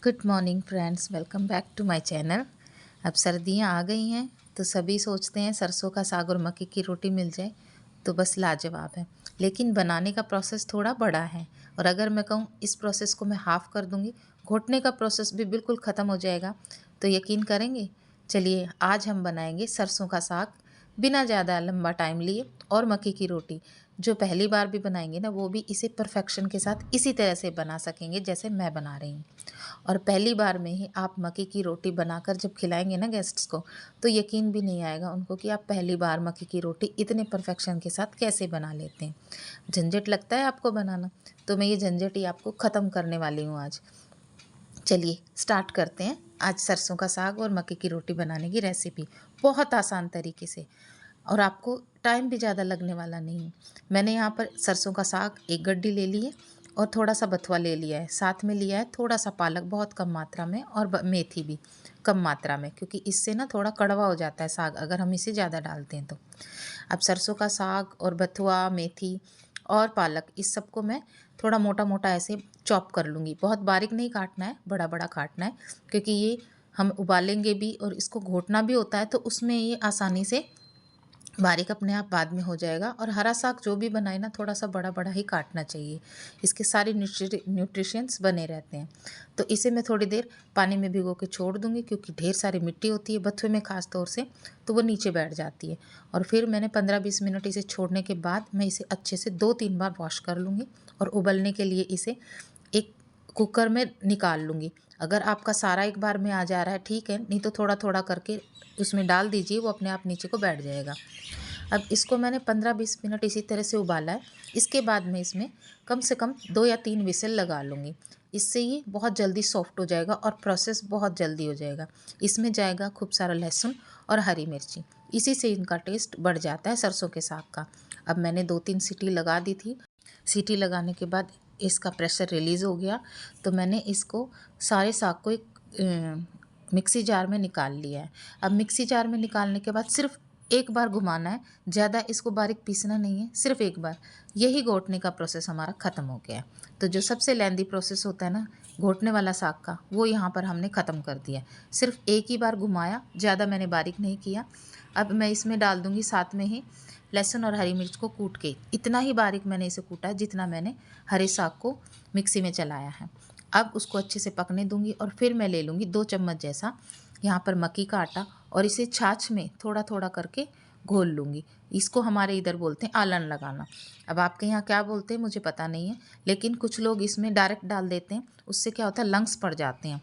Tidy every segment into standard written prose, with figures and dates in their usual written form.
Good morning friends, welcome back to my channel. अब सर्दियां आ गई हैं तो सभी सोचते हैं सरसों का साग और मक्की की रोटी मिल जाए तो बस लाजवाब है। लेकिन बनाने का प्रोसेस थोड़ा बड़ा है और अगर मैं कहूँ इस प्रोसेस को मैं हाफ़ कर दूँगी, घोटने का प्रोसेस भी बिल्कुल ख़त्म हो जाएगा, तो यकीन करेंगे। चलिए आज हम बनाएंगे सरसों का साग बिना ज़्यादा लंबा टाइम लिए और मक्की की रोटी। जो पहली बार भी बनाएंगे ना, वो भी इसे परफेक्शन के साथ इसी तरह से बना सकेंगे जैसे मैं बना रही हूँ। और पहली बार में ही आप मक्की की रोटी बनाकर जब खिलाएंगे ना गेस्ट्स को, तो यकीन भी नहीं आएगा उनको कि आप पहली बार मक्की की रोटी इतने परफेक्शन के साथ कैसे बना लेते हैं। झंझट लगता है आपको बनाना, तो मैं ये झंझट ही आपको ख़त्म करने वाली हूँ आज। चलिए स्टार्ट करते हैं आज सरसों का साग और मक्की की रोटी बनाने की रेसिपी, बहुत आसान तरीके से। और आपको टाइम भी ज़्यादा लगने वाला नहीं है। मैंने यहाँ पर सरसों का साग एक गड्डी ले ली है और थोड़ा सा बथुआ ले लिया है, साथ में लिया है थोड़ा सा पालक बहुत कम मात्रा में, और मेथी भी कम मात्रा में, क्योंकि इससे ना थोड़ा कड़वा हो जाता है साग अगर हम इसे ज़्यादा डालते हैं तो। अब सरसों का साग और बथुआ, मेथी और पालक, इस सबको मैं थोड़ा मोटा मोटा ऐसे चॉप कर लूँगी। बहुत बारीक नहीं काटना है, बड़ा बड़ा काटना है, क्योंकि ये हम उबालेंगे भी और इसको घोटना भी होता है, तो उसमें ये आसानी से बारीक अपने आप बाद में हो जाएगा। और हरा साग जो भी बनाए ना, थोड़ा सा बड़ा बड़ा ही काटना चाहिए, इसके सारे न्यूट्रिशंस बने रहते हैं। तो इसे मैं थोड़ी देर पानी में भिगो के छोड़ दूंगी, क्योंकि ढेर सारी मिट्टी होती है बथुए में ख़ास तौर से, तो वो नीचे बैठ जाती है। और फिर मैंने 15-20 मिनट इसे छोड़ने के बाद मैं इसे अच्छे से 2-3 बार वॉश कर लूँगी और उबलने के लिए इसे एक कुकर में निकाल लूँगी। अगर आपका सारा एक बार में आ जा रहा है ठीक है, नहीं तो थोड़ा थोड़ा करके उसमें डाल दीजिए, वो अपने आप नीचे को बैठ जाएगा। अब इसको मैंने 15-20 मिनट इसी तरह से उबाला है। इसके बाद मैं इसमें कम से कम 2 या 3 विसल लगा लूँगी। इससे ये बहुत जल्दी सॉफ्ट हो जाएगा और प्रोसेस बहुत जल्दी हो जाएगा। इसमें जाएगा खूब सारा लहसुन और हरी मिर्ची, इसी से इनका टेस्ट बढ़ जाता है सरसों के साग का। अब मैंने 2-3 सीटी लगा दी थी। सीटी लगाने के बाद इसका प्रेशर रिलीज़ हो गया, तो मैंने इसको सारे साग को एक मिक्सी जार में निकाल लिया है। अब मिक्सी जार में निकालने के बाद सिर्फ एक बार घुमाना है, ज़्यादा इसको बारीक पीसना नहीं है, सिर्फ एक बार। यही घोटने का प्रोसेस हमारा ख़त्म हो गया है। तो जो सबसे लेंदी प्रोसेस होता है ना घोटने वाला साग का, वो यहाँ पर हमने ख़त्म कर दिया। सिर्फ एक ही बार घुमाया, ज़्यादा मैंने बारीक नहीं किया। अब मैं इसमें डाल दूँगी साथ में ही लहसुन और हरी मिर्च को कूट के। इतना ही बारीक मैंने इसे कूटा है जितना मैंने हरे साग को मिक्सी में चलाया है। अब उसको अच्छे से पकने दूंगी और फिर मैं ले लूँगी 2 चम्मच जैसा यहाँ पर मक्की का आटा, और इसे छाछ में थोड़ा थोड़ा करके घोल लूँगी। इसको हमारे इधर बोलते हैं आलन लगाना। अब आपके यहाँ क्या बोलते हैं मुझे पता नहीं है, लेकिन कुछ लोग इसमें डायरेक्ट डाल देते हैं, उससे क्या होता है लंग्स पड़ जाते हैं।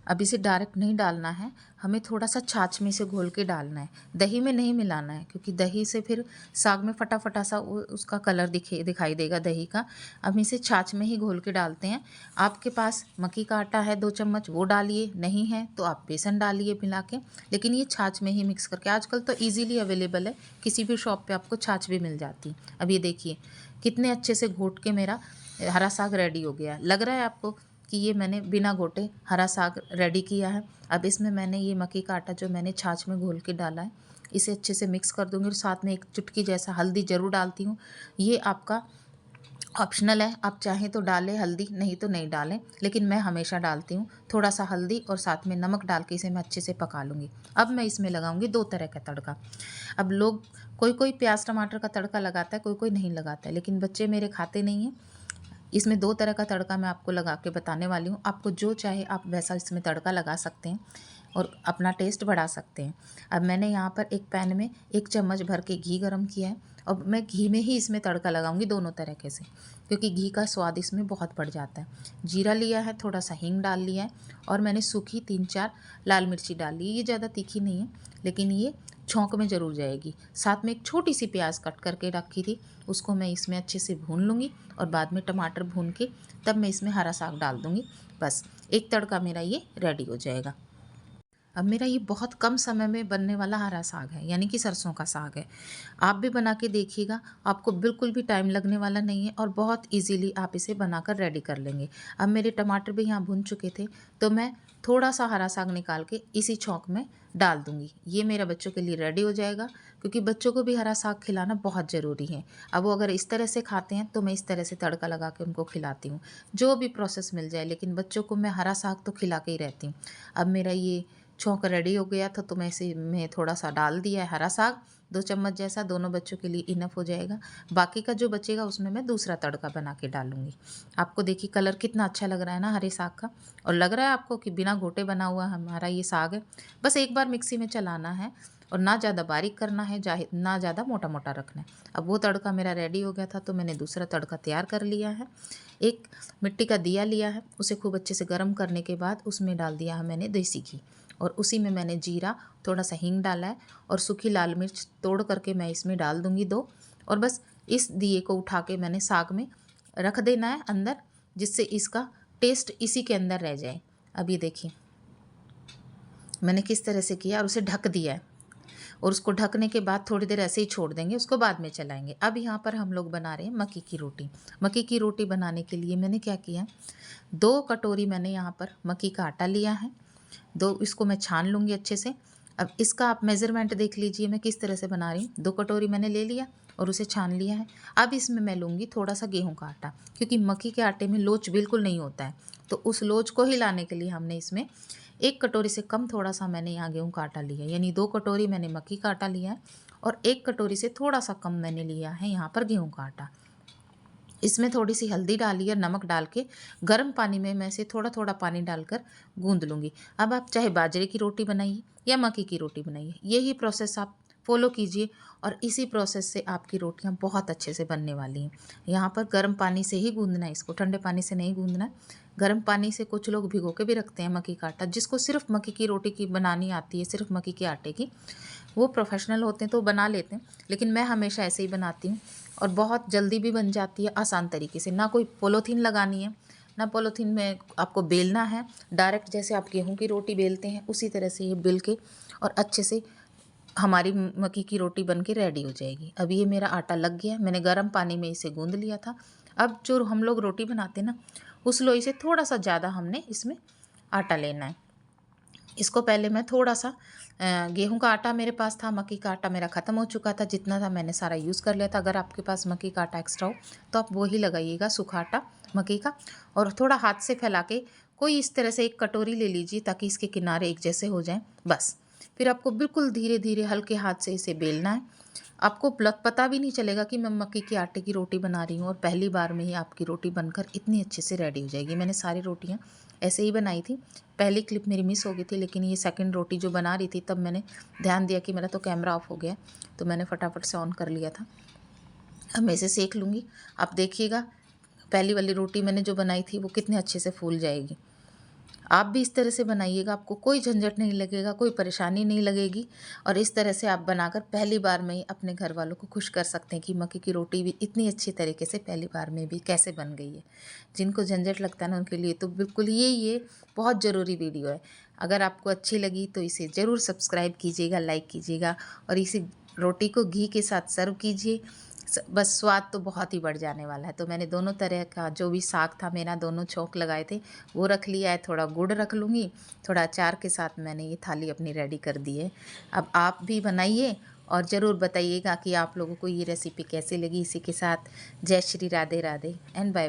अब इसे डायरेक्ट नहीं डालना है, हमें थोड़ा सा छाछ में इसे घोल के डालना है। दही में नहीं मिलाना है, क्योंकि दही से फिर साग में फटा फटा सा उसका कलर दिखाई देगा दही का। अब इसे छाछ में ही घोल के डालते हैं। आपके पास मक्की का आटा है 2 चम्मच, वो डालिए, नहीं है तो आप बेसन डालिए मिला के, लेकिन ये छाछ में ही मिक्स करके। आजकल तो ईजीली अवेलेबल है, किसी भी शॉप पर आपको छाछ भी मिल जाती। अब ये देखिए कितने अच्छे से घोट के मेरा हरा साग रेडी हो गया। लग रहा है आपको कि ये मैंने बिना घोटे हरा साग रेडी किया है। अब इसमें मैंने ये मक्की का आटा जो मैंने छाछ में घोल के डाला है, इसे अच्छे से मिक्स कर दूंगी और साथ में एक चुटकी जैसा हल्दी ज़रूर डालती हूँ। ये आपका ऑप्शनल है, आप चाहें तो डालें हल्दी, नहीं तो नहीं डालें, लेकिन मैं हमेशा डालती हूँ थोड़ा सा हल्दी और साथ में नमक डाल के इसे मैं अच्छे से पका लूँगी। अब मैं इसमें लगाऊंगी 2 तरह का तड़का। अब लोग कोई कोई प्याज टमाटर का तड़का लगाता है, कोई कोई नहीं लगाता है, लेकिन बच्चे मेरे खाते नहीं हैं। इसमें 2 तरह का तड़का मैं आपको लगा के बताने वाली हूँ। आपको जो चाहे आप वैसा इसमें तड़का लगा सकते हैं और अपना टेस्ट बढ़ा सकते हैं। अब मैंने यहाँ पर एक पैन में 1 चम्मच भर के घी गरम किया है और मैं घी में ही इसमें तड़का लगाऊंगी दोनों तरीके से, क्योंकि घी का स्वाद इसमें बहुत बढ़ जाता है। जीरा लिया है, थोड़ा सा हींग डाल लिया है, और मैंने सूखी 3-4 लाल मिर्ची डाल ली है। ये ज़्यादा तीखी नहीं है, लेकिन ये छौंक में ज़रूर जाएगी। साथ में एक छोटी सी प्याज कट करके रखी थी, उसको मैं इसमें अच्छे से भून लूँगी और बाद में टमाटर भून के तब मैं इसमें हरा साग डाल दूँगी। बस एक तड़का मेरा ये रेडी हो जाएगा। अब मेरा ये बहुत कम समय में बनने वाला हरा साग है, यानी कि सरसों का साग है। आप भी बना के देखिएगा, आपको बिल्कुल भी टाइम लगने वाला नहीं है और बहुत ईज़िली आप इसे बनाकर रेडी कर लेंगे। अब मेरे टमाटर भी यहाँ भुन चुके थे, तो मैं थोड़ा-सा हरा साग निकाल के इसी छौंक में डाल दूँगी। ये मेरा बच्चों के लिए रेडी हो जाएगा, क्योंकि बच्चों को भी हरा साग खिलाना बहुत ज़रूरी है। अब वो अगर इस तरह से खाते हैं, तो मैं इस तरह से तड़का लगा के उनको खिलाती हूँ। जो भी प्रोसेस मिल जाए, लेकिन बच्चों को मैं हरा साग तो खिला के ही रहती हूँ। अब मेरा ये छौंक रेडी हो गया था, तो मैं इसे में थोड़ा सा डाल दिया है हरा साग, 2 चम्मच जैसा, दोनों बच्चों के लिए इनफ हो जाएगा। बाकी का जो बचेगा उसमें मैं दूसरा तड़का बना के डालूँगी। आपको देखिए कलर कितना अच्छा लग रहा है ना हरे साग का, और लग रहा है आपको कि बिना घोटे बना हुआ हमारा ये साग है। बस एक बार मिक्सी में चलाना है, और ना ज़्यादा बारीक करना है, ना ज़्यादा मोटा-मोटा रखना है। अब वो तड़का मेरा रेडी हो गया था, तो मैंने दूसरा तड़का तैयार कर लिया है। एक मिट्टी का दिया लिया है, उसे खूब अच्छे से गर्म करने के बाद उसमें डाल दिया है मैंने देसी घी, और उसी में मैंने जीरा, थोड़ा सा हींग डाला है, और सूखी लाल मिर्च तोड़ करके मैं इसमें डाल दूँगी 2, और बस इस दिए को उठा के मैंने साग में रख देना है अंदर, जिससे इसका टेस्ट इसी के अंदर रह जाए। अब ये देखिए मैंने किस तरह से किया, और उसे ढक दिया है, और उसको ढकने के बाद थोड़ी देर ऐसे ही छोड़ देंगे, उसको बाद में चलाएंगे। अब यहाँ पर हम लोग बना रहे हैं मक्की की रोटी। मक्की की रोटी बनाने के लिए मैंने क्या किया, 2 कटोरी मैंने यहाँ पर मक्की का आटा लिया है। 2 इसको मैं छान लूँगी अच्छे से। अब इसका आप मेज़रमेंट देख लीजिए मैं किस तरह से बना रही हूँ। 2 कटोरी मैंने ले लिया और उसे छान लिया है। अब इसमें मैं लूँगी थोड़ा-सा गेहूँ का आटा, क्योंकि मक्की के आटे में लोच बिल्कुल नहीं होता है। तो उस लोच को हिलाने के लिए हमने इसमें 1 कटोरी से कम थोड़ा-सा मैंने यहाँ गेहूँ का आटा लिया है, यानी 2 कटोरी मैंने मक्की का आटा लिया है, और 1 कटोरी से थोड़ा-सा कम मैंने लिया है यहाँ पर गेहूँ का आटा। इसमें थोड़ी-सी हल्दी डाली है, नमक डाल के गर्म पानी में मैं इसे थोड़ा-थोड़ा पानी डालकर गूँध लूँगी। अब आप चाहे बाजरे की रोटी बनाइए या मक्की की रोटी बनाइए, यही प्रोसेस आप फ़ॉलो कीजिए, और इसी प्रोसेस से आपकी रोटियाँ बहुत अच्छे से बनने वाली हैं। यहाँ पर गर्म पानी से ही गूँधना है इसको, ठंडे पानी से नहीं गूँधना है। गर्म पानी से कुछ लोग भिगो के भी रखते हैं मक्की का आटा, जिसको सिर्फ़ मक्की की रोटी की बनानी आती है, सिर्फ़ मक्की के आटे की, वो प्रोफेशनल होते हैं तो बना लेते हैं, लेकिन मैं हमेशा ऐसे ही बनाती हूँ, और बहुत जल्दी भी बन जाती है आसान तरीके से। ना कोई पॉलीथीन लगानी है, ना पॉलीथीन में आपको बेलना है, डायरेक्ट जैसे आप गेहूं की रोटी बेलते हैं उसी तरह से ये बेल के और अच्छे से हमारी मक्की की रोटी बन के रेडी हो जाएगी। अब ये मेरा आटा लग गया, मैंने गर्म पानी में इसे गूँध लिया था। अब जो हम लोग रोटी बनाते हैं ना, उस लोई से थोड़ा सा ज़्यादा हमने इसमें आटा लेना है। इसको पहले मैं थोड़ा-सा गेहूँ का आटा मेरे पास था, मक्की का आटा मेरा ख़त्म हो चुका था, जितना था मैंने सारा यूज़ कर लिया था। अगर आपके पास मक्की का आटा एक्स्ट्रा हो, तो आप वो ही लगाइएगा, सूखा आटा मक्की का, और थोड़ा हाथ से फैला के कोई इस तरह से एक कटोरी ले लीजिए, ताकि इसके किनारे एक जैसे हो जाएँ, बस। फिर आपको बिल्कुल धीरे-धीरे हल्के हाथ से इसे बेलना है। आपको पता भी नहीं चलेगा कि मैं मक्की के आटे की रोटी बना रही हूँ, और पहली बार में ही आपकी रोटी बनकर इतनी अच्छे से रेडी हो जाएगी। मैंने सारी रोटियाँ ऐसे ही बनाई थी। पहली क्लिप मेरी मिस हो गई थी, लेकिन ये सेकंड रोटी जो बना रही थी, तब मैंने ध्यान दिया कि मेरा तो कैमरा ऑफ हो गया, तो मैंने फटाफट से ऑन कर लिया था। अब मैं इसे सेक लूँगी। आप देखिएगा पहली वाली रोटी मैंने जो बनाई थी वो कितने अच्छे से फूल जाएगी। आप भी इस तरह से बनाइएगा, आपको कोई झंझट नहीं लगेगा, कोई परेशानी नहीं लगेगी, और इस तरह से आप बनाकर पहली बार में ही अपने घर वालों को खुश कर सकते हैं कि मक्की की रोटी भी इतनी अच्छी तरीके से पहली बार में भी कैसे बन गई है। जिनको झंझट लगता है ना, उनके लिए तो बिल्कुल ये बहुत ज़रूरी वीडियो है। अगर आपको अच्छी लगी तो इसे ज़रूर सब्सक्राइब कीजिएगा, लाइक कीजिएगा, और इसी रोटी को घी के साथ सर्व कीजिए। बस स्वाद तो बहुत ही बढ़ जाने वाला है। तो मैंने दोनों तरह का जो भी साग था मेरा, दोनों छौंक लगाए थे, वो रख लिया है। थोड़ा गुड़ रख लूँगी, थोड़ा अचार के साथ मैंने ये थाली अपनी रेडी कर दी है। अब आप भी बनाइए और ज़रूर बताइएगा कि आप लोगों को ये रेसिपी कैसी लगी। इसी के साथ जय श्री राधे राधे एंड बाय।